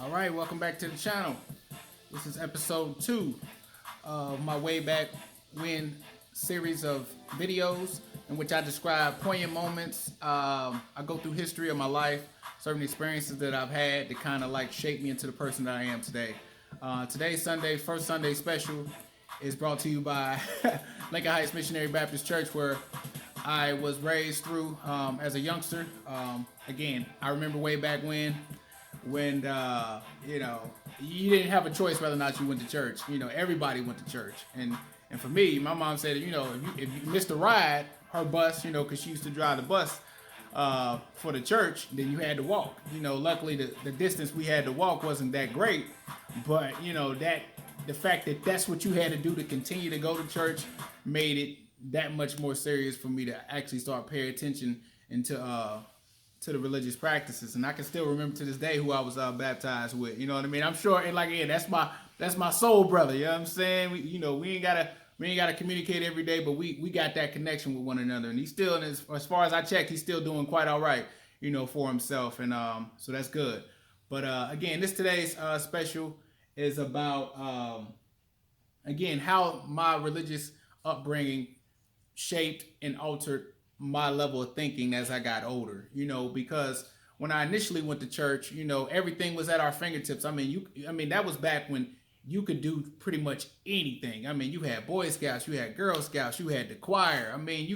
All right, welcome back to the channel. This is episode 2 of my way back when series of videos in which I describe poignant moments. I go through history of my life, certain experiences that I've had that kind of like shape me into the person that I am today. Today's Sunday, first Sunday special, is brought to you by Lincoln Heights Missionary Baptist Church, where I was raised through as a youngster. Again, I remember way back when you didn't have a choice whether or not you went to church. Everybody went to church, and for me, my mom said, if you missed a ride, her bus, because she used to drive the bus for the church, then you had to walk. Luckily the distance we had to walk wasn't that great, but that the fact that that's what you had to do to continue to go to church made it that much more serious for me to actually start paying attention into to the religious practices. And I can still remember to this day who I was baptized with. You know what I mean? I'm sure, and that's my soul brother. You know what I'm saying? We ain't gotta communicate every day, but we got that connection with one another. And he's still, as far as I checked, he's still doing quite all right, for himself. And so that's good. But again, today's special is about again how my religious upbringing shaped and altered my level of thinking as I got older, because when I initially went to church, everything was at our fingertips. I mean, that was back when you could do pretty much anything. I mean, you had Boy Scouts, you had Girl Scouts, you had the choir. I mean,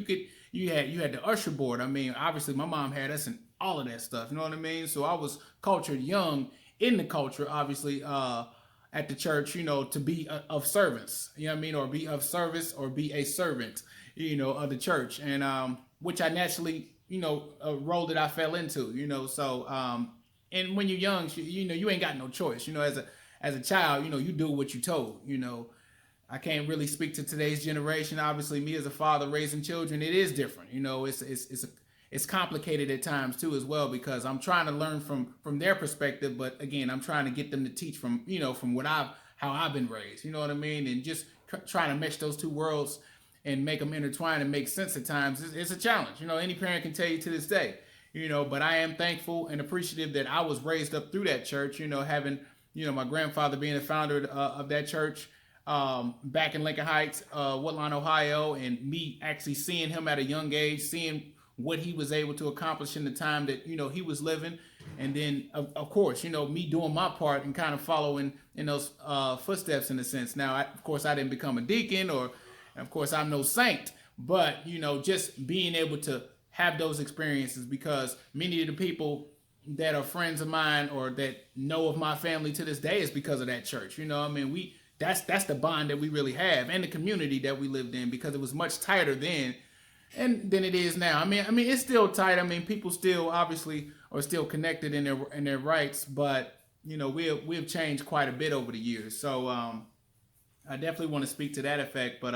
you had the usher board. I mean, obviously my mom had us in all of that stuff. You know what I mean? So I was cultured young in the culture, obviously, at the church, to be of servants, or be of service or be a servant, of the church. And which I naturally, a role that I fell into, so, and when you're young, you ain't got no choice, as a child, you do what you told, I can't really speak to today's generation. Obviously, me as a father raising children, it is different. It's complicated at times too as well, because I'm trying to learn from their perspective, but again, I'm trying to get them to teach from from how I've been raised. You know what I mean? And just trying to mesh those two worlds and make them intertwine and make sense at times it's a challenge. Any parent can tell you to this day. But I am thankful and appreciative that I was raised up through that church. Having my grandfather being the founder of that church back in Lincoln Heights, Woodlawn, Ohio, and me actually seeing him at a young age, seeing what he was able to accomplish in the time that he was living, and then of course me doing my part and kind of following in those footsteps in a sense. Now, of course, I didn't become a deacon, or of course I'm no saint, but just being able to have those experiences, because many of the people that are friends of mine or that know of my family to this day is because of that church. That's the bond that we really have, and the community that we lived in, because it was much tighter then and than it is now. I mean, it's still tight. I mean, people still obviously are still connected in their rights, but we've changed quite a bit over the years. So I definitely want to speak to that effect. But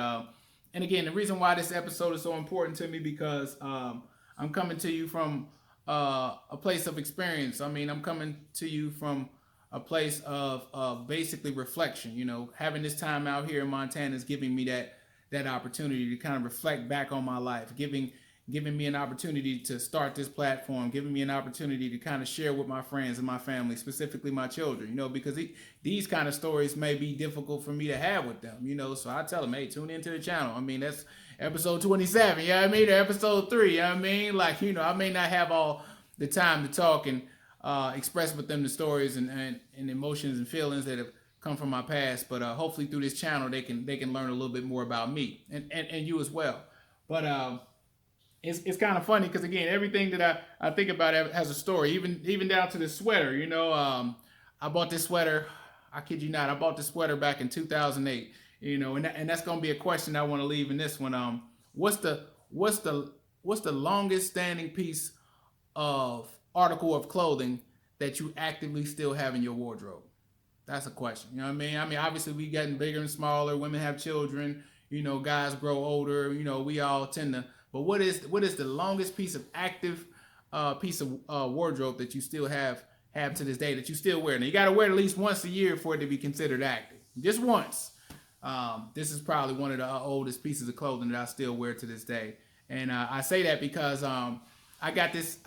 and again, the reason why this episode is so important to me, because I'm coming to you from a place of experience. I mean, I'm coming to you from a place of basically reflection. Having this time out here in Montana is giving me that opportunity to kind of reflect back on my life, giving me an opportunity to start this platform, giving me an opportunity to kind of share with my friends and my family, specifically my children, because these kind of stories may be difficult for me to have with them, so I tell them, hey, tune into the channel. I mean, that's episode 27, you know what I mean, or episode 3, you know what I mean, like, I may not have all the time to talk and express with them the stories and emotions and feelings that have come from my past, but hopefully through this channel they can learn a little bit more about me and you as well. But it's kind of funny, because again, everything that I think about has a story, even down to the sweater. I bought this sweater, I kid you not, I bought this sweater back in 2008. And that's gonna be a question I want to leave in this one. What's the longest standing piece of article of clothing that you actively still have in your wardrobe? That's a question. You know what I mean? Obviously we getting bigger and smaller. Women have children. Guys grow older. We all tend to. But what is the longest piece of active piece of wardrobe that you still have to this day, that you still wear? Now, you got to wear it at least once a year for it to be considered active. Just once. This is probably one of the oldest pieces of clothing that I still wear to this day. And I say that because I got this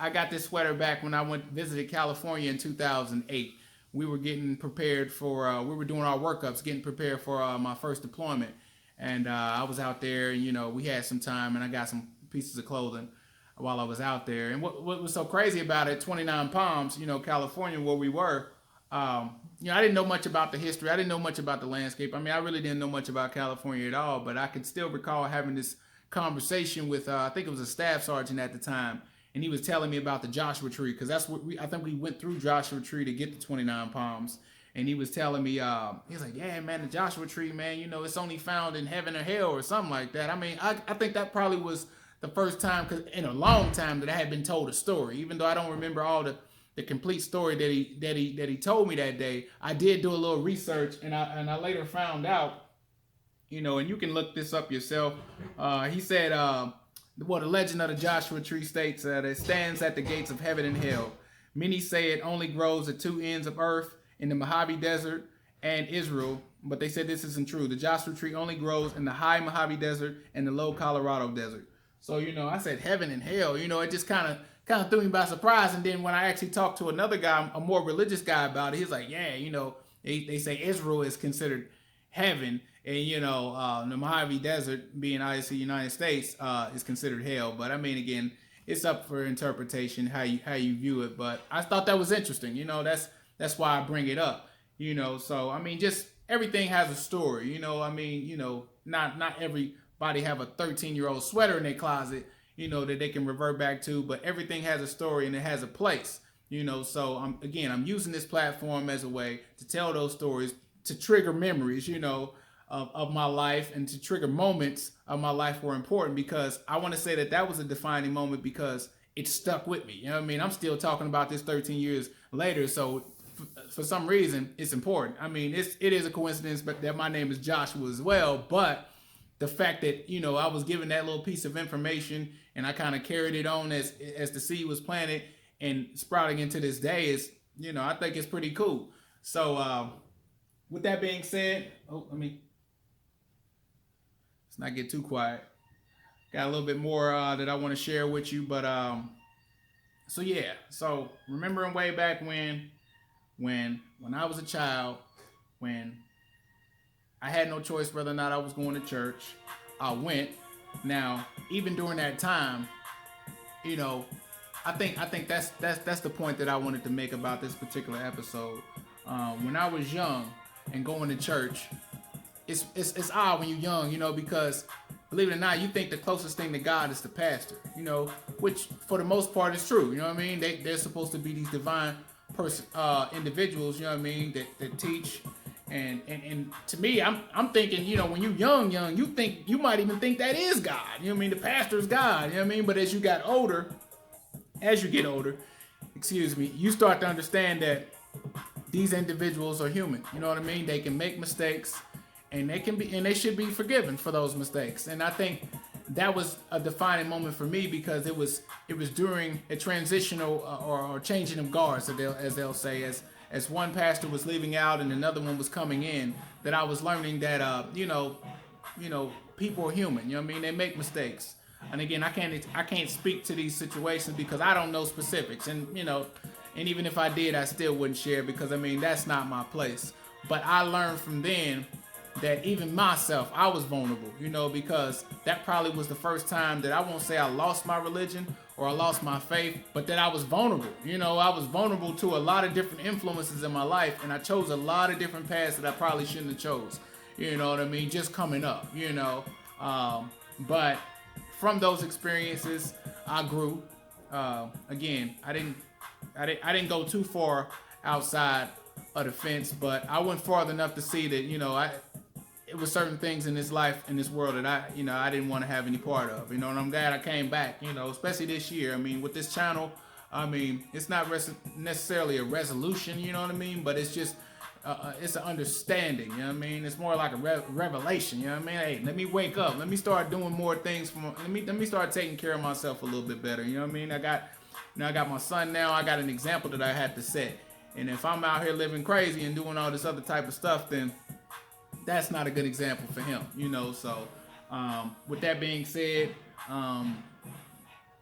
sweater back when I visited California in 2008. we were getting prepared for, we were doing our workups, getting prepared for my first deployment. And I was out there, and we had some time, and I got some pieces of clothing while I was out there. And what was so crazy about it, 29 Palms, California, where we were, I didn't know much about the history. I didn't know much about the landscape. I mean, I really didn't know much about California at all, but I could still recall having this conversation with, I think it was a staff sergeant at the time, and he was telling me about the Joshua Tree, because that's what I think we went through Joshua Tree to get to 29 Palms. And he was telling me, he was like, yeah, man, the Joshua Tree, man, it's only found in heaven or hell or something like that. I mean, I think that probably was the first time in a long time that I had been told a story, even though I don't remember all the complete story that he told me that day. I did do a little research, and I later found out, and you can look this up yourself. He said, the legend of the Joshua Tree states that it stands at the gates of heaven and hell. Many say it only grows at two ends of earth, in the Mojave Desert and Israel, but they said this isn't true. The Joshua Tree only grows in the high Mojave Desert and the low Colorado Desert. So, I said heaven and hell, it just kind of threw me by surprise. And then when I actually talked to another guy, a more religious guy about it, he's like, yeah, they say Israel is considered heaven, and, the Mojave Desert, being obviously United States, is considered hell. But I mean, again, it's up for interpretation, how you view it. But I thought that was interesting. That's why I bring it up, So, I mean, just everything has a story, I mean, not everybody have a 13-year-old sweater in their closet, that they can revert back to, but everything has a story and it has a place, So, I'm using this platform as a way to tell those stories, to trigger memories, of my life, and to trigger moments of my life were important, because I want to say that was a defining moment, because it stuck with me. I mean, I'm still talking about this 13 years later, so for some reason, it's important. I mean, it is a coincidence, but that my name is Joshua as well. But the fact that, I was given that little piece of information, and I kind of carried it on as the seed was planted and sprouting into this day is, I think it's pretty cool. So with that being said, let's not get too quiet. Got a little bit more that I want to share with you. But so remembering way back when I was a child, when I had no choice whether or not I was going to church, I went. Now, even during that time, I think that's the point that I wanted to make about this particular episode. When I was young and going to church, it's odd when you're young, because believe it or not, you think the closest thing to God is the pastor, which for the most part is true. You know what I mean? They're supposed to be these divine individuals, that teach, and to me, I'm thinking, when you're young, you might even think that is God. The pastor's God. But as you get older, you start to understand that these individuals are human. They can make mistakes, and they should be forgiven for those mistakes. And I think that was a defining moment for me, because it was during a transitional or changing of guards, as they'll say, as one pastor was leaving out and another one was coming in, that I was learning that people are human. They make mistakes. And again, I can't speak to these situations because I don't know specifics, and even if I did, I still wouldn't share, because that's not my place. But I learned from then that even myself, I was vulnerable, because that probably was the first time that I won't say I lost my religion or I lost my faith, but that I was vulnerable. I was vulnerable to a lot of different influences in my life, and I chose a lot of different paths that I probably shouldn't have chose, just coming up, but from those experiences, I grew. Again, I didn't go too far outside of the fence, but I went farther enough to see that, it was certain things in this life, in this world, that I didn't want to have any part of, and I'm glad I came back, especially this year. With this channel, it's not necessarily a resolution, but it's just, it's an understanding, it's more like a revelation, hey, let me wake up, let me start doing more things, let me start taking care of myself a little bit better, I got my son now, I got an example that I had to set, and if I'm out here living crazy and doing all this other type of stuff, then that's not a good example for him, So with that being said,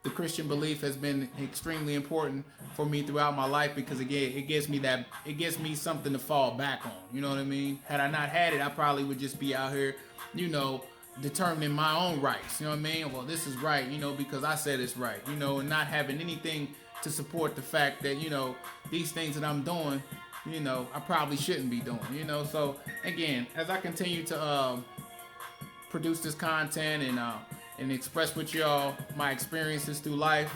the Christian belief has been extremely important for me throughout my life, because again, it gives me something to fall back on. You know what I mean? Had I not had it, I probably would just be out here, you know, determining my own rights. You know what I mean? Well, this is right, you know, because I said it's right, you know, and not having anything to support the fact that, you know, these things that I'm doing, you know, I probably shouldn't be doing, you know. So again, as I continue to produce this content and express with y'all my experiences through life,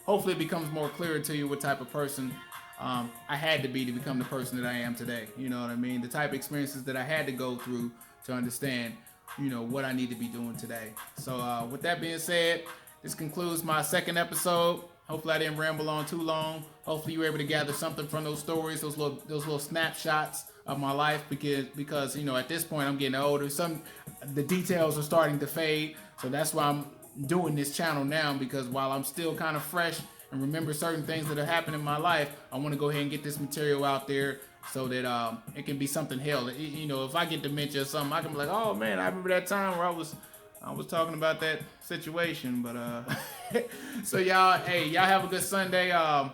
hopefully it becomes more clear to you what type of person I had to be to become the person that I am today. You know what I mean? The type of experiences that I had to go through to understand, you know, what I need to be doing today. So with that being said, this concludes my second episode. Hopefully I didn't ramble on too long. Hopefully you were able to gather something from those stories, those little snapshots of my life, because you know, at this point I'm getting older. The details are starting to fade. So that's why I'm doing this channel now, because while I'm still kind of fresh and remember certain things that have happened in my life, I want to go ahead and get this material out there so that it can be something held. You know, if I get dementia or something, I can be like, oh man, I remember that time where I was talking about that situation. But so y'all, hey, y'all have a good Sunday. Y'all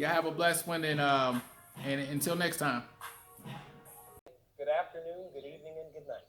have a blessed one, and until next time. Good afternoon, good evening, and good night.